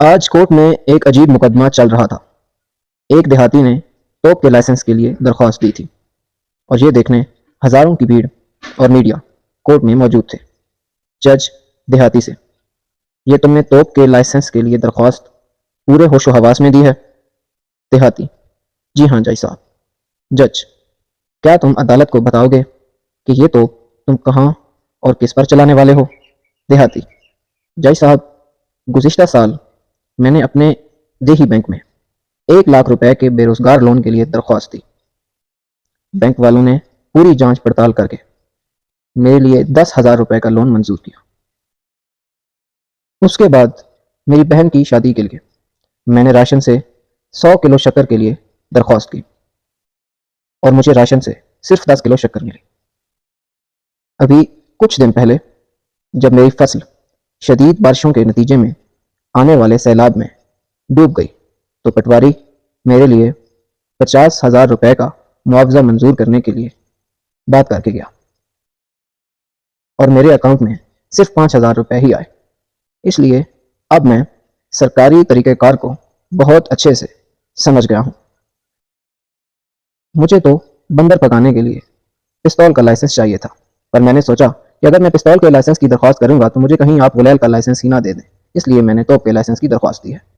آج کورٹ میں ایک عجیب مقدمہ چل رہا تھا۔ ایک دیہاتی نے توپ کے لائسنس کے لیے درخواست دی تھی اور یہ دیکھنے ہزاروں کی بھیڑ اور میڈیا کورٹ میں موجود تھے۔ جج دیہاتی سے: یہ تم نے توپ کے لائسنس کے لیے درخواست پورے ہوش و حواس میں دی ہے؟ دیہاتی: جی ہاں جج صاحب۔ جج: کیا تم عدالت کو بتاؤ گے کہ یہ توپ تم کہاں اور کس پر چلانے والے ہو؟ دیہاتی: جج صاحب، گزشتہ سال میں نے اپنے دیہی بینک میں 1,00,000 روپے کے بے روزگار لون کے لیے درخواست دی۔ بینک والوں نے پوری جانچ پڑتال کر کے میرے لیے 10,000 روپے کا لون منظور کیا۔ اس کے بعد میری بہن کی شادی کے لیے میں نے راشن سے 100 کلو شکر کے لیے درخواست کی اور مجھے راشن سے صرف 10 کلو شکر ملی۔ ابھی کچھ دن پہلے جب میری فصل شدید بارشوں کے نتیجے میں آنے والے سیلاب میں ڈوب گئی تو پٹواری میرے لیے 50,000 روپے کا معاوضہ منظور کرنے کے لیے بات کر کے گیا اور میرے اکاؤنٹ میں صرف 5,000 روپے ہی آئے۔ اس لیے اب میں سرکاری طریقہ کار کو بہت اچھے سے سمجھ گیا ہوں۔ مجھے تو بندر پکانے کے لیے پستول کا لائسنس چاہیے تھا، پر میں نے سوچا کہ اگر میں پستول کے لائسنس کی درخواست کروں گا تو مجھے کہیں آپ غلیل کا لائسنس ہی نہ دے دیں، اس لیے میں نے توپ کے لائسنس کی درخواست دی ہے۔